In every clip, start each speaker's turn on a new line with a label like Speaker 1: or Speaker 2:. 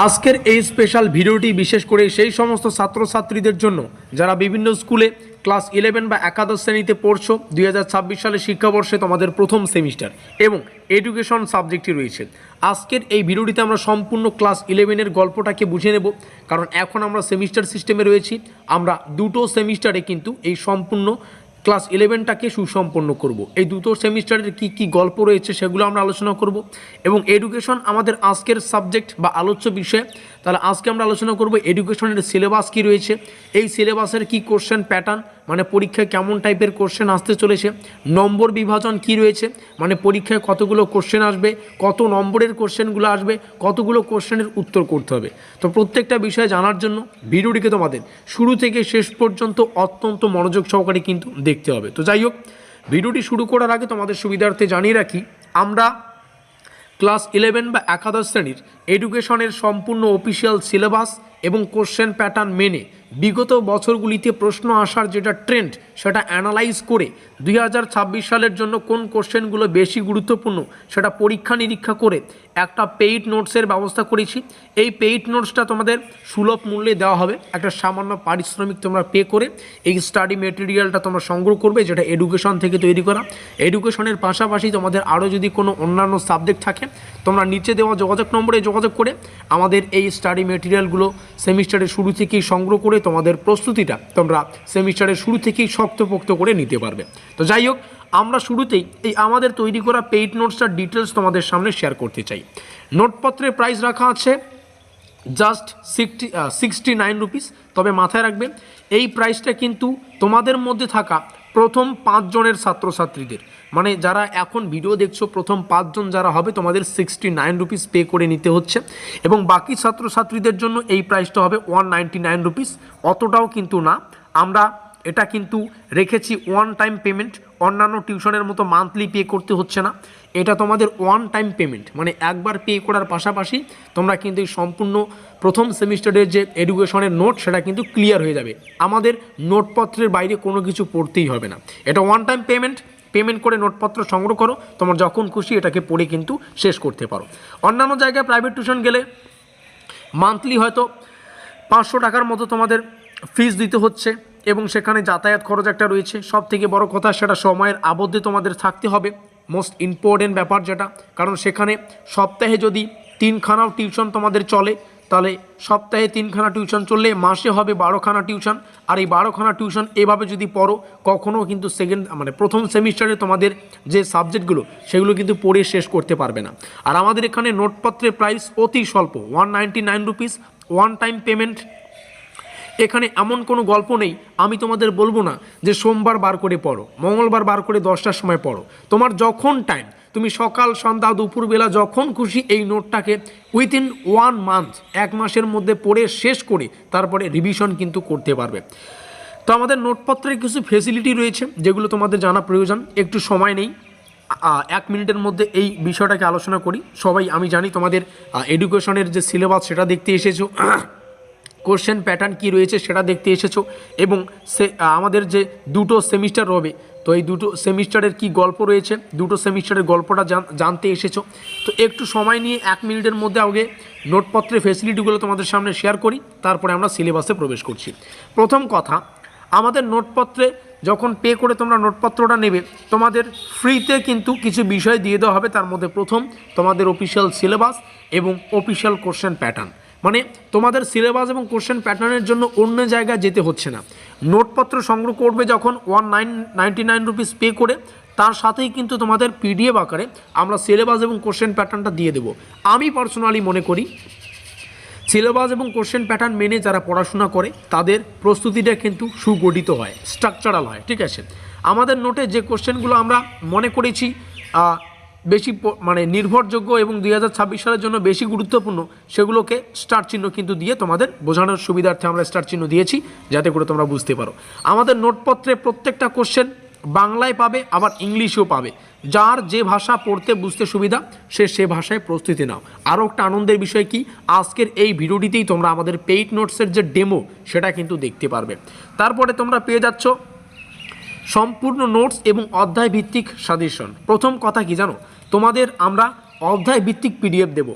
Speaker 1: আজকের এই স্পেশাল ভিডিওটি বিশেষ করে সেই সমস্ত ছাত্রছাত্রীদের জন্য যারা বিভিন্ন স্কুলে ক্লাস 11 বা একাদশ শ্রেণীতে পড়ছো 2026 সালের শিক্ষাবর্ষে তোমাদের প্রথম সেমিস্টার এবং এডুকেশন সাবজেক্টটি রয়েছে। আজকের এই ভিডিওটিতে আমরা সম্পূর্ণ ক্লাস 11-এর গল্পটাকে বুঝে নেব, কারণ এখন আমরা সেমিস্টার সিস্টেমে রয়েছি। আমরা দুটো সেমিস্টারে কিন্তু এই সম্পূর্ণ ক্লাস 11টাকে সুসম্পন্ন করব। এই দুটো সেমিস্টারের কি গল্প রয়েছে সেগুলো আমরা আলোচনা করব এবং এডুকেশন আমাদের আজকের সাবজেক্ট বা আলোচ্য বিষয়। তাহলে আজকে আমরা আলোচনা করব এডুকেশনের সিলেবাস কি রয়েছে, এই সিলেবাসের কি কোশ্চেন প্যাটার্ন, মানে পরীক্ষায় কেমন টাইপের কোশ্চেন আসতে চলেছে, নম্বর বিভাজন কি রয়েছে, মানে পরীক্ষায় কতগুলো কোশ্চেন আসবে, কত নম্বরের কোশ্চেনগুলো আসবে, কতগুলো কোশ্চেনের উত্তর করতে হবে। তো প্রত্যেকটা বিষয় জানার জন্য ভিডিওটিকে তোমাদের শুরু থেকে শেষ পর্যন্ত অত্যন্ত মনোযোগ সহকারে কিন্তু দেখতে হবে। তো যাই হোক, ভিডিওটি শুরু করার আগে তোমাদের সুবিধার্থে জানিয়ে রাখি, আমরা ক্লাস 11 বা একাদশ শ্রেণীর এডুকেশনের সম্পূর্ণ অফিসিয়াল সিলেবাস এবং কোশ্চেন প্যাটার্ন মেনে বিগত বছরগুলিতে প্রশ্ন আসার যেটা ট্রেন্ড সেটা অ্যানালাইজ করে 2026 সালের জন্য কোন কোশ্চেনগুলো বেশি গুরুত্বপূর্ণ সেটা পরীক্ষা নিরীক্ষা করে একটা পেইড নোটসের ব্যবস্থা করেছি। এই পেইড নোটসটা তোমাদের সুলভ মূল্যে দেওয়া হবে, একটা সামান্য পারিশ্রমিক তোমরা পে করে এই স্টাডি মেটেরিয়ালটা তোমরা সংগ্রহ করবে, যেটা এডুকেশন থেকে তৈরি করা। এডুকেশনের পাশাপাশি তোমাদের আরও যদি কোনো অন্যান্য সাবজেক্ট থাকে তোমরা নিচে দেওয়া যোগাযোগ নম্বরে যোগাযোগ করে আমাদের এই স্টাডি মেটেরিয়ালগুলো সেমিস্টারের শুরু থেকেই সংগ্রহ করে তোমাদের প্রস্তুতিটা তোমরা সেমিস্টারের শুরু থেকেই শক্তপোক্ত করে নিতে পারবে। তো যাই হোক, আমরা শুরুতেই এই আমাদের তৈরি করা পেইড নোটসটার ডিটেলস তোমাদের সামনে শেয়ার করতে চাই। নোটপত্রের প্রাইস রাখা আছে জাস্ট 69 রুপিস। তবে মাথায় রাখবেন এই প্রাইসটা কিন্তু তোমাদের মধ্যে থাকা প্রথম 5 জনের ছাত্রছাত্রীদের, মানে যারা এখন ভিডিও দেখছো প্রথম 5 জন যারা হবে তোমাদের 69 রুপিস পে করে নিতে হচ্ছে, এবং বাকি ছাত্রছাত্রীদের জন্য এই প্রাইসটা হবে 199 রুপিস। অতটাও কিন্তু না, আমরা এটা কিন্তু রেখেছি ওয়ান টাইম পেমেন্ট, অন্যান্য টিউশনের মতো মান্থলি পে করতে হচ্ছে না। এটা তোমাদের ওয়ান টাইম পেমেন্ট, মানে একবার পে করার পাশাপাশি তোমরা কিন্তু এই সম্পূর্ণ প্রথম সেমিস্টারের যে এডুকেশনের নোট সেটা কিন্তু ক্লিয়ার হয়ে যাবে। আমাদের নোটপত্রের বাইরে কোনো কিছু পড়তেই হবে না, এটা ওয়ান টাইম পেমেন্ট করে নোটপত্র সংগ্রহ করো, তোমার যখন খুশি এটাকে পড়ে কিন্তু শেষ করতে পারো। অন্যান্য জায়গায় প্রাইভেট টিউশন গেলে মান্থলি হয়তো 500 টাকার মতো তোমাদের ফিস দিতে হচ্ছে এবং সেখানে যাতায়াত খরচ একটা রয়েছে। সব থেকে বড় কথা সেটা সময়ের আবদ্ধে তোমাদের থাকতে হবে, মোস্ট ইম্পর্টেন্ট ব্যাপার যেটা, কারণ সেখানে সপ্তাহে যদি 3খানাও টিউশন তোমাদের চলে তাহলে সপ্তাহে 3খানা টিউশন চললে মাসে হবে 12খানা টিউশন। আর এই 12খানা টিউশন এভাবে যদি পড়ো কখনও কিন্তু প্রথম সেমিস্টারে তোমাদের যে সাবজেক্টগুলো সেগুলো কিন্তু পড়ে শেষ করতে পারবে না। আর আমাদের এখানে নোটপত্রের প্রাইস অতি স্বল্প 199 রুপিস, ওয়ান টাইম পেমেন্ট। এখানে এমন কোনো গল্প নেই আমি তোমাদের বলবো না যে সোমবার বার করে পড়ো, মঙ্গলবার বার করে 10টার সময় পড়ো। তোমার যখন টাইম, তুমি সকাল সন্ধ্যা দুপুরবেলা যখন খুশি এই নোটটাকে উইথিন 1 মান্থ, 1 মাসের মধ্যে পড়ে শেষ করে তারপরে রিভিশন কিন্তু করতে পারবে। তো আমাদের নোটপত্রের কিছু ফেসিলিটি রয়েছে যেগুলো তোমাদের জানা প্রয়োজন। একটু সময় নেই, 1 মিনিটের মধ্যে এই বিষয়টাকে আলোচনা করি। সবাই আমি জানি তোমাদের এডুকেশনের যে সিলেবাস সেটা দেখতে এসেছো, কোশ্চেন প্যাটার্ন কি রয়েছে সেটা দেখতে এসেছো, এবং আমাদের যে দুটো সেমিস্টার হবে তো এই দুটো সেমিস্টারের কি গল্প রয়েছে, দুটো সেমিস্টারের গল্পটা জানতে এসেছো। তো একটু সময় নিয়ে 1 মিনিটের মধ্যে আগে নোটপত্রের ফেসিলিটিগুলো তোমাদের সামনে শেয়ার করি, তারপরে আমরা সিলেবাসে প্রবেশ করছি। প্রথম কথা, আমাদের নোটপত্রে যখন পে করে তোমরা নোটপত্রটা নেবে তোমাদের ফ্রিতে কিন্তু কিছু বিষয় দিয়ে দেওয়া হবে। তার মধ্যে প্রথম তোমাদের অফিসিয়াল সিলেবাস এবং অফিসিয়াল কোশ্চেন প্যাটার্ন, মানে তোমাদের সিলেবাস এবং কোশ্চেন প্যাটার্নের জন্য অন্য জায়গায় যেতে হচ্ছে না। নোটপত্র সংগ্রহ করবে যখন 199 রুপিস পে করে, তার সাথেই কিন্তু তোমাদের পিডিএফ আকারে আমরা সিলেবাস এবং কোশ্চেন প্যাটার্নটা দিয়ে দেবো। আমি পার্সোনালি মনে করি সিলেবাস এবং কোশ্চেন প্যাটার্ন মেনে যারা পড়াশোনা করে তাদের প্রস্তুতিটা কিন্তু সুগঠিত হয়, স্ট্রাকচারাল হয়, ঠিক আছে। আমাদের নোটে যে কোশ্চেনগুলো আমরা মনে করেছি বেশি নির্ভরযোগ্য এবং 2026 সালের জন্য বেশি গুরুত্বপূর্ণ সেগুলোকে স্টার চিহ্ন কিন্তু দিয়ে তোমাদের বোঝানোর সুবিধার্থে আমরা স্টার চিহ্ন দিয়েছি, যাতে করে তোমরা বুঝতে পারো। আমাদের নোটপত্রে প্রত্যেকটা কোশ্চেন বাংলায় পাবে, আবার ইংলিশেও পাবে। যার যে ভাষা পড়তে বুঝতে সুবিধা সে ভাষায় প্রস্তুতি নাও। আরও একটা আনন্দের বিষয় কি, আজকের এই ভিডিওটিতেই তোমরা আমাদের পেইড নোটসের যে ডেমো সেটা কিন্তু দেখতে পারবে। তারপরে তোমরা পেয়ে যাচ্ছ সম্পূর্ণ নোটস এবং অধ্যায় ভিত্তিক সাজেশন। প্রথম কথা কি জানো, তোমাদের আমরা অধ্যায় ভিত্তিক পিডিএফ দেব।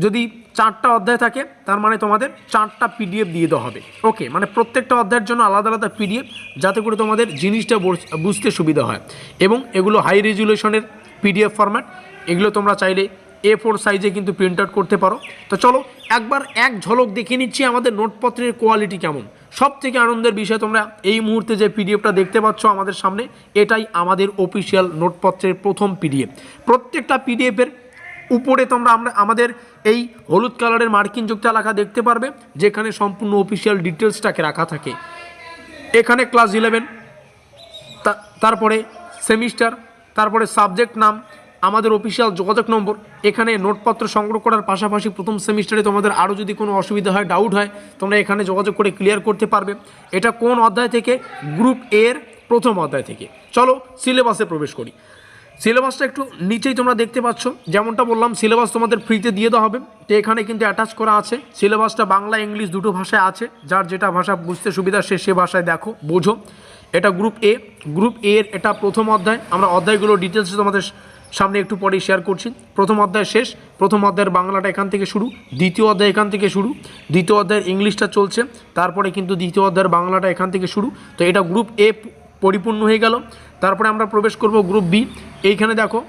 Speaker 1: যদি 4টা অধ্যায় থাকে তার মানে তোমাদের 4টা পিডিএফ দিয়ে দেওয়া হবে। ওকে, মানে প্রত্যেকটা অধ্যায়ের জন্য আলাদা আলাদা পিডিএফ, যাতে করে তোমাদের জিনিসটা বুঝতে সুবিধা হয়। এবং এগুলো হাই রেজুলেশনের পিডিএফ ফরম্যাট, এগুলো তোমরা চাইলে A4 সাইজে কিন্তু প্রিন্ট আউট করতে পারো। তো চলো একবার এক ঝলক দেখে নিচ্ছি আমাদের নোটপত্রের কোয়ালিটি কেমন। সব থেকে আনন্দের বিষয়, তোমরা এই মুহূর্তে যে পিডিএফটা দেখতে পাচ্ছ আমাদের সামনে, এটাই আমাদের অফিসিয়াল নোটপত্রের প্রথম পিডিএফ। প্রত্যেকটা পিডিএফের উপরে তোমরা আমাদের এই হলুদ কালারের মার্কিন যুক্ত লেখা দেখতে পারবে, যেখানে সম্পূর্ণ অফিসিয়াল ডিটেলসটাকে রাখা থাকে। এখানে ক্লাস 11, তারপরে সেমিস্টার, তারপরে সাবজেক্ট নাম, আমাদের অফিসিয়াল যোগাযোগ নম্বর। এখানে নোটপত্র সংগ্রহ করার পাশাপাশি প্রথম সেমিস্টারে তোমাদের আরও যদি কোনো অসুবিধা হয়, ডাউট হয়, তোমরা এখানে যোগাযোগ করে ক্লিয়ার করতে পারবে। এটা কোন অধ্যায় থেকে? গ্রুপ এর প্রথম অধ্যায় থেকে। চলো সিলেবাসে প্রবেশ করি। সিলেবাসটা একটু নিচেই তোমরা দেখতে পাচ্ছ। যেমনটা বললাম, সিলেবাস তোমাদের ফ্রিতে দিয়ে দেওয়া হবে। তো এখানে কিন্তু অ্যাটাচ করা আছে সিলেবাসটা, বাংলা ইংলিশ দুটো ভাষায় আছে। যার যেটা ভাষা বুঝতে সুবিধা সে ভাষায় দেখো, বোঝো। এটা গ্রুপ এ। গ্রুপ এর এটা প্রথম অধ্যায়। আমরা অধ্যায়গুলো ডিটেলস তোমাদের সামনে একটু পরেই শেয়ার করছি। প্রথম অধ্যায় শেষ, প্রথম অধ্যায়ের বাংলাটা এখান থেকে শুরু, দ্বিতীয় অধ্যায় এখান থেকে শুরু, দ্বিতীয় অধ্যায়ের ইংলিশটা চলছে, তারপরে কিন্তু দ্বিতীয় অধ্যায়ের বাংলাটা এখান থেকে শুরু। তো এটা গ্রুপ এ পরিপূর্ণ হয়ে গেল। তারপরে আমরা প্রবেশ করব গ্রুপ বি। এইখানে দেখো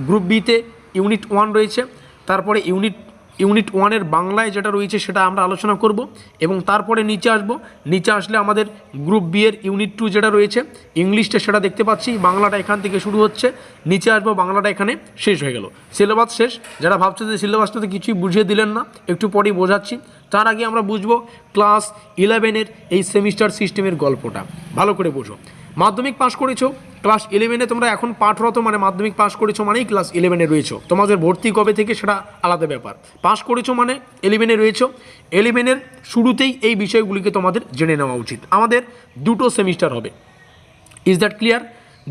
Speaker 1: গ্রুপ বিতে ইউনিট 1 রয়েছে। তারপরে ইউনিট 1-এর বাংলায় যেটা রয়েছে সেটা আমরা আলোচনা করব। এবং তারপরে নিচে আসবো। নিচে আসলে আমাদের গ্রুপ বি এর ইউনিট 2 যেটা রয়েছে ইংলিশটা, সেটা দেখতে পাচ্ছি। বাংলাটা এখান থেকে শুরু হচ্ছে, নিচে আসবো, বাংলাটা এখানে শেষ হয়ে গেল। সিলেবাস শেষ। যারা ভাবছে যে সিলেবাসটাতে কিছুই বুঝিয়ে দিলেন না, একটু পরেই বোঝাচ্ছি। তার আগে আমরা বুঝবো ক্লাস 11-এর এই সেমিস্টার সিস্টেমের গল্পটা। ভালো করে বোঝো। মাধ্যমিক পাস করেছো, ক্লাস 11-এ তোমরা এখন পাঠরত, মানে মাধ্যমিক পাস করেছো মানেই ক্লাস 11-এ রয়েছো। তোমাদের ভর্তি কবে থেকে সেটা আলাদা ব্যাপার। পাস করেছো মানে 11-এ রয়েছো। 11-এর শুরুতেই এই বিষয়গুলিকে তোমাদের জেনে নেওয়া উচিত। আমাদের 2টো সেমিস্টার হবে। Is that clear?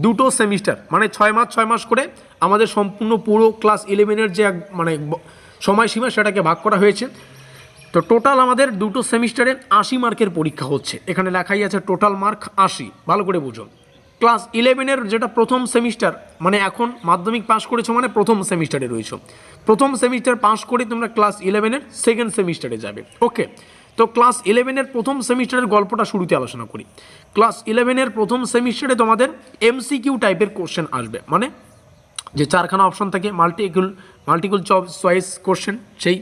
Speaker 1: 2টো সেমিস্টার মানে 6 মাস করে আমাদের সম্পূর্ণ পুরো ক্লাস 11-এর যে মানে সময়সীমা, সেটাকে ভাগ করা হয়েছে। তো টোটাল আমাদের 2টো সেমিস্টারে 80 মার্কের পরীক্ষা হচ্ছে। এখানে লেখাই আছে টোটাল মার্ক 80। ভালো করে বুঝো। ক্লাস 11-এর যেটা প্রথম সেমিস্টার, মানে এখন মাধ্যমিক পাস করেছো মানে প্রথম সেমিস্টারে রয়েছো। প্রথম সেমিস্টার পাস করে তোমরা ক্লাস 11-এর সেকেন্ড সেমিস্টারে যাবে। ওকে, তো ক্লাস 11-এর প্রথম সেমিস্টারের গল্পটা শুরুতে আলোচনা করি। ক্লাস 11-এর প্রথম সেমিস্টারে তোমাদের MCQ টাইপের কোশ্চেন আসবে, মানে যে 4খানা অপশন থাকে, মাল্টিপল চয়েস কোশ্চেন, সেই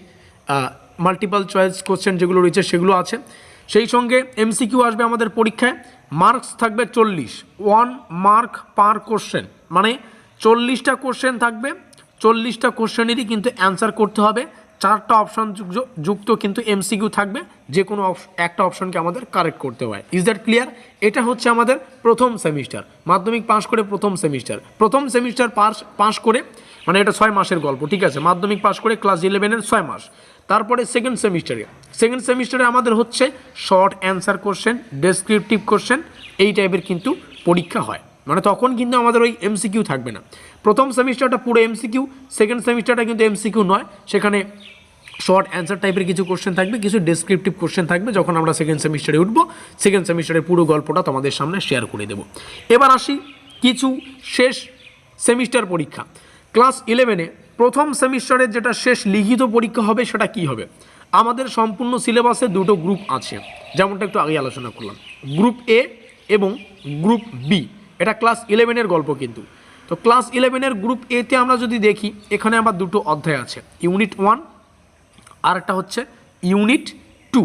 Speaker 1: মাল্টিপল চয়েস কোশ্চেন যেগুলো রয়েছে সেগুলো আছে। সেই সঙ্গে MCQ আসবে আমাদের পরীক্ষায়। মার্কস থাকবে 40, 1 মার্ক পার কোশ্চেন, মানে 40টা কোশ্চেন থাকবে। 40টা কোশ্চেনেরই কিন্তু অ্যান্সার করতে হবে। 4টা অপশন যুক্ত কিন্তু MCQ থাকবে, যে কোনো একটা অপশনকে আমাদের কারেক্ট করতে হয়। Is that clear? এটা হচ্ছে আমাদের প্রথম সেমিস্টার। মাধ্যমিক পাস করে প্রথম সেমিস্টার পাস করে, মানে এটা 6 মাসের গল্প, ঠিক আছে। মাধ্যমিক পাস করে ক্লাস 11-এর 6 মাস। তারপরে সেকেন্ড সেমিস্টারে আমাদের হচ্ছে short answer question, descriptive question, এই টাইপের কিন্তু পরীক্ষা হয়। মানে তখন কিন্তু আমাদের ওই MCQ থাকবে না। প্রথম সেমিস্টারটা পুরো MCQ, সেকেন্ড সেমিস্টারটা কিন্তু MCQ নয়, সেখানে শর্ট অ্যান্সার টাইপের কিছু কোশ্চেন থাকবে, কিছু ডেসক্রিপটিভ কোশ্চেন থাকবে। যখন আমরা সেকেন্ড সেমিস্টারে উঠবো, সেকেন্ড সেমিস্টারের পুরো গল্পটা তোমাদের সামনে শেয়ার করে দেবো। এবার আসি কিছু শেষ সেমিস্টার পরীক্ষা। ক্লাস 11-এ প্রথম সেমিস্টারের যেটা শেষ লিখিত পরীক্ষা হবে, সেটা কি হবে? আমাদের সম্পূর্ণ সিলেবাসে 2টো গ্রুপ আছে, যেমনটা একটু আগে আলোচনা করলাম। গ্রুপ এ এবং গ্রুপ বি। এটা ক্লাস 11-এর গল্প কিন্তু। তো ক্লাস 11-এর গ্রুপ এতে আমরা যদি দেখি, এখানে আবার 2টো অধ্যায় আছে, ইউনিট 1 আর একটা হচ্ছে ইউনিট 2।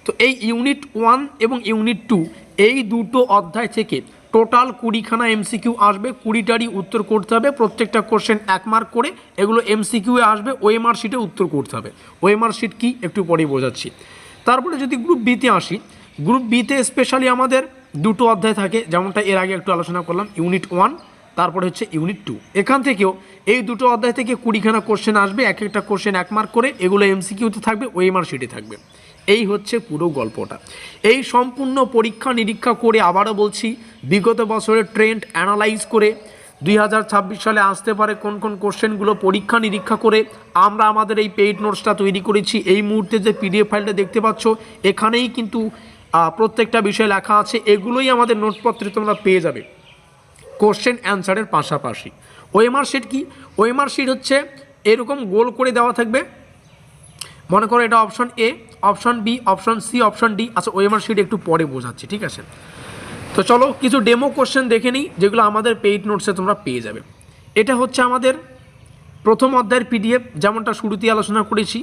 Speaker 1: তো এই ইউনিট 1 এবং ইউনিট 2 এই 2টো অধ্যায় থেকে টোটাল 20খানা MCQ আসবে। 20টারই উত্তর করতে হবে। প্রত্যেকটা কোশ্চেন 1 মার্ক করে। এগুলো MCQ-এ আসবে, OMR শিটে উত্তর করতে হবে। OMR শিট কি একটু পরেই বোঝাচ্ছি। তারপরে যদি গ্রুপ বিতে আসি, গ্রুপ বিতে স্পেশালি আমাদের 2টো অধ্যায় থাকে, যেমনটা এর আগে একটু আলোচনা করলাম, ইউনিট 1 তারপরে হচ্ছে ইউনিট 2। এখান থেকেও এই 2টো অধ্যায় থেকে 20খানা কোশ্চেন আসবে, এক একটা কোশ্চেন 1 মার্ক করে। এগুলো MCQ-তে থাকবে, OMR শিটে থাকবে। এই হচ্ছে পুরো গল্পটা। এই সম্পূর্ণ পরীক্ষা নিরীক্ষা করে, আবারও বলছি, বিগত বছরের ট্রেন্ড অ্যানালাইজ করে 2026 সালে আসতে পারে কোন কোন কোশ্চেনগুলো পরীক্ষা নিরীক্ষা করে আমরা আমাদের এই পেইড নোটসটা তৈরি করেছি। এই মুহূর্তে যে PDF ফাইলটা দেখতে পাচ্ছ, এখানেই কিন্তু প্রত্যেকটা বিষয় লেখা আছে। এগুলোই আমাদের নোটপত্রে তোমরা পেয়ে যাবে কোশ্চেন অ্যান্সারের পাশাপাশি। OMR শিট কি? OMR শিট হচ্ছে এরকম গোল করে দেওয়া থাকবে, মনে করো এটা option A, option B, option C, option D. আচ্ছা ওএমআর শিট একটু পরে বোঝাচ্ছি, ঠিক আছে? তো চলো কিছু ডেমো কোশ্চেন দেখে নিই যেগুলো আমাদের পেইড নোটসে তোমরা পেয়ে যাবে। এটা হচ্ছে আমাদের প্রথম অধ্যায়ের পিডিএফ, যেমনটা শুরুতেই আলোচনা করেছি।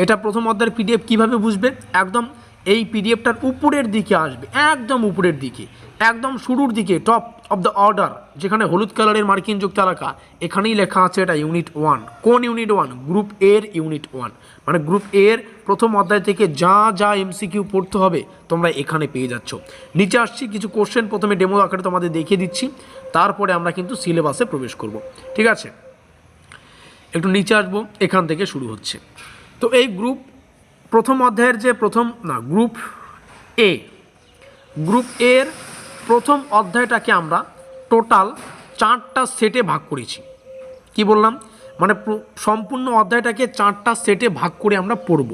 Speaker 1: এটা প্রথম অধ্যায়ের পিডিএফ কীভাবে বুঝবে? একদম এই পিডিএফটার উপরের দিকে আসবে, একদম উপরের দিকে, একদম শুরুর দিকে, টপ অফ দ্য অর্ডার, যেখানে হলুদ কালারের মার্কিনযুক্ত এলাকা, এখানেই লেখা আছে এটা ইউনিট 1। কোন ইউনিট 1? গ্রুপ এর ইউনিট 1, মানে গ্রুপ এর প্রথম অধ্যায় থেকে যা যা এমসিকিউ পড়তে হবে তোমরা এখানে পেয়ে যাচ্ছ। নিচে আসছি, কিছু কোশ্চেন প্রথমে ডেমো আকারে তোমাদের দেখিয়ে দিচ্ছি, তারপরে আমরা কিন্তু সিলেবাসে প্রবেশ করব, ঠিক আছে? একটু নিচে আসবো, এখান থেকে শুরু হচ্ছে। তো এই গ্রুপ প্রথম অধ্যায়ের যে গ্রুপ এর প্রথম অধ্যায়টাকে আমরা টোটাল 4টা সেটে ভাগ করেছি। কি বললাম? মানে সম্পূর্ণ অধ্যায়টাকে 4টা সেটে ভাগ করে আমরা পড়ব।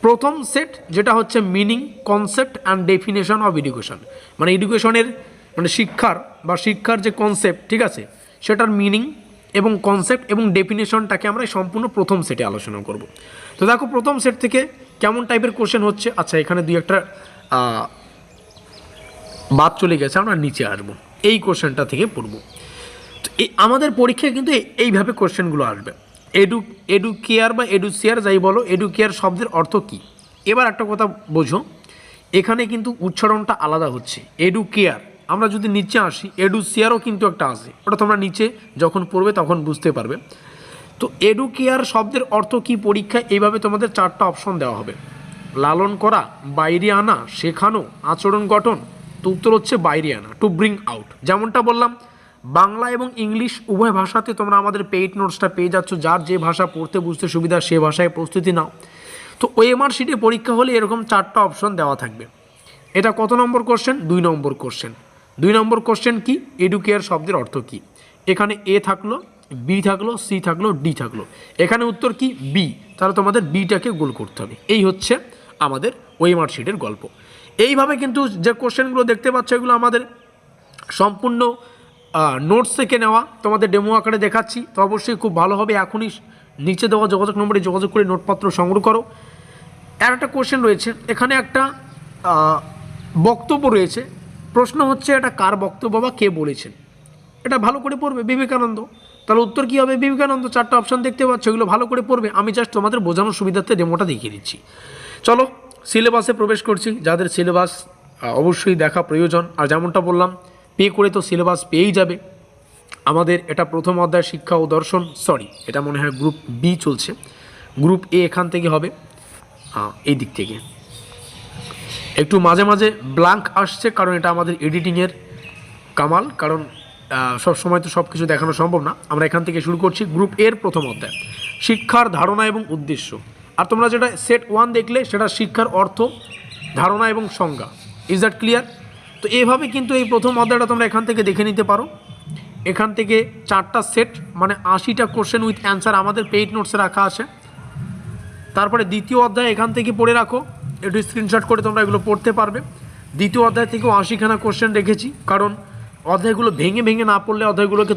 Speaker 1: প্রথম সেট যেটা হচ্ছে meaning, concept and definition of education, মানে এডুকেশনের মানে শিক্ষার যে কনসেপ্ট, ঠিক আছে, সেটার মিনিং এবং কনসেপ্ট এবং ডেফিনেশনটাকে আমরা সম্পূর্ণ প্রথম সেটে আলোচনা করব। তো দেখো প্রথম সেট থেকে কেমন টাইপের কোশ্চেন হচ্ছে। আচ্ছা এখানে দুই একটা বাদ চলে গেছে, আমরা নিচে আসবো, এই কোশ্চেনটা থেকে পড়ব। তো আমাদের পরীক্ষায় কিন্তু এইভাবে কোশ্চেনগুলো আসবে। এডুকেয়ার বা এডুসিয়ার যাই বলো, এডুকেয়ার শব্দের অর্থ কী? এবার একটা কথা বোঝো, এখানে কিন্তু উচ্চারণটা আলাদা হচ্ছে। এডুকেয়ার, আমরা যদি নিচে আসি এডুসিয়ারও কিন্তু একটা আছে, ওটা তোমরা নিচে যখন পড়বে তখন বুঝতে পারবে। তো এডুকেয়ার শব্দের অর্থ কী পরীক্ষায় এইভাবে তোমাদের 4টা অপশন দেওয়া হবে। লালন করা, বাইরে আনা, শেখানো, আচরণ গঠন। তো উত্তর হচ্ছে বাইরে আনা, টু ব্রিং আউট। যেমনটা বললাম বাংলা এবং ইংলিশ উভয় ভাষাতে তোমরা আমাদের পেইড নোটসটা পেয়ে যাচ্ছ, যার যে ভাষা পড়তে বুঝতে সুবিধা সে ভাষায় প্রস্তুতি নাও। তো ওএমআর শিটে পরীক্ষা হলে এরকম 4টা অপশন দেওয়া থাকবে। এটা কত নম্বর কোশ্চেন? 2 নম্বর কোশ্চেন। 2 নম্বর কোশ্চেন কি? এডুকেয়ার শব্দের অর্থ কী? এখানে এ থাকলো, বি থাকলো, সি থাকলো, ডি থাকলো, এখানে উত্তর কি? বি। তাহলে তোমাদের বিটাকে গোল করতে হবে। এই হচ্ছে আমাদের ওএমআর শিটের গল্প। এইভাবে কিন্তু যে কোশ্চেনগুলো দেখতে পাচ্ছ এগুলো আমাদের সম্পূর্ণ নোটস থেকে নেওয়া, তোমাদের ডেমো আকারে দেখাচ্ছি। তো অবশ্যই খুব ভালো হবে, এখনই নিচে দেওয়া যোগাযোগ নম্বরে যোগাযোগ করে নোটপত্র সংগ্রহ করো। আর একটা কোশ্চেন রয়েছে, এখানে একটা বক্তব্য রয়েছে, প্রশ্ন হচ্ছে এটা কার বক্তব্য বা কে বলেছেন? এটা ভালো করে পড়বে, বিবেকানন্দ। তাহলে উত্তর কী হবে? বিবেকানন্দ। 4টা অপশন দেখতে পাচ্ছ, এগুলো ভালো করে পড়বে। আমি জাস্ট তোমাদের বোঝানোর সুবিধার্থে ডেমোটা দেখিয়ে দিচ্ছি। চলো সিলেবাসে প্রবেশ করছি। যাদের সিলেবাস অবশ্যই দেখা প্রয়োজন, আর যেমনটা বললাম পে করে তো সিলেবাস পেয়েই যাবে। আমাদের এটা প্রথম অধ্যায় শিক্ষা ও দর্শন, এটা মনে হয় গ্রুপ বি চলছে। গ্রুপ এ এখান থেকে হবে, এই দিক থেকে একটু মাঝে মাঝে ব্ল্যাঙ্ক আসছে, কারণ এটা আমাদের এডিটিংয়ের কামাল, কারণ সব সময় তো সব কিছু দেখানো সম্ভব না। আমরা এখান থেকে শুরু করছি। গ্রুপ এর প্রথম অধ্যায় শিক্ষার ধারণা এবং উদ্দেশ্য। আর তোমরা যেটা সেট 1 দেখলে সেটা শিক্ষার অর্থ, ধারণা এবং সংজ্ঞা। Is that clear? তো এইভাবে কিন্তু এই প্রথম অধ্যায়টা তোমরা এখান থেকে দেখে নিতে পারো। এখান থেকে 4টা সেট মানে 80টা কোশ্চেন উইথ অ্যান্সার আমাদের পেইড নোটসে রাখা আছে। তারপরে দ্বিতীয় অধ্যায় এখান থেকে পড়ে রাখো, একটু স্ক্রিনশট করে তোমরা এগুলো পড়তে পারবে। দ্বিতীয় অধ্যায় থেকেও 80খানা কোশ্চেন রেখেছি, কারণ অধ্যায়গুলো ভেঙে ভেঙে না পড়লে অধ্যায়গুলোকে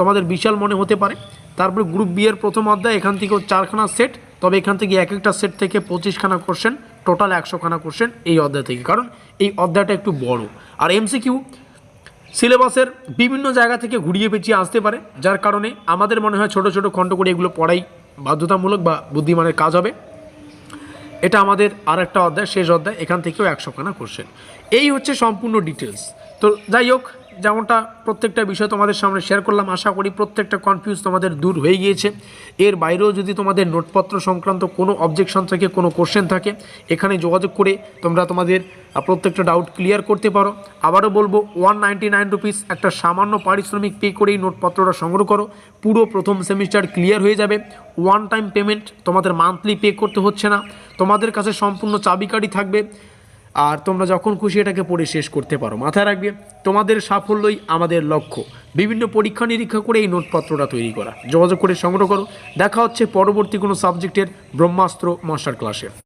Speaker 1: তোমাদের বিশাল মনে হতে পারে। তারপরে গ্রুপ বি এর প্রথম অধ্যায়, এখান থেকেও 4খানা সেট, তবে এখান থেকে এক একটা সেট থেকে 25খানা কোশ্চেন, টোটাল 100খানা কোশ্চেন এই অধ্যায় থেকে, কারণ এই অধ্যায়টা একটু বড়। আর এমসিকিউ সিলেবাসের বিভিন্ন জায়গা থেকে ঘুরিয়ে পেঁচিয়ে আসতে পারে, যার কারণে আমাদের মনে হয় ছোটো ছোটো খণ্ড করে এগুলো পড়াই বাধ্যতামূলক বা বুদ্ধিমানের কাজ হবে। এটা আমাদের আর একটা অধ্যায়, শেষ অধ্যায়, এখান থেকেও 100খানা কোশ্চেন। এই হচ্ছে সম্পূর্ণ ডিটেলস। তো যাই হোক, যেমনটা প্রত্যেকটা বিষয় তোমাদের সামনে শেয়ার করলাম, আশা করি প্রত্যেকটা কনফিউজ তোমাদের দূর হয়ে গিয়েছে। এর বাইরেও যদি তোমাদের নোটপত্র সংক্রান্ত কোনো অবজেকশন থাকে, কোনো কোশ্চেন থাকে, এখানে যোগাযোগ করে তোমরা তোমাদের প্রত্যেকটা ডাউট ক্লিয়ার করতে পারো। আবারও বলবো 199 রুপিস একটা সামান্য পারিশ্রমিক পে করেই নোটপত্রটা সংগ্রহ করো, পুরো প্রথম সেমিস্টার ক্লিয়ার হয়ে যাবে। ওয়ান টাইম পেমেন্ট, তোমাদের মান্থলি পে করতে হচ্ছে না, তোমাদের কাছে সম্পূর্ণ চাবিকাঠি থাকবে, আর তোমরা যখন খুশি এটাকে পড়ে শেষ করতে পারো। মাথায় রাখবে তোমাদের সাফল্যই আমাদের লক্ষ্য। বিভিন্ন পরীক্ষা নিরীক্ষা করে এই নোটপত্রটা তৈরি করা। যোগাযোগ করে সংগ্রহ করো। দেখা হচ্ছে পরবর্তী কোনো সাবজেক্টের ব্রহ্মাস্ত্র মাস্টার ক্লাসে।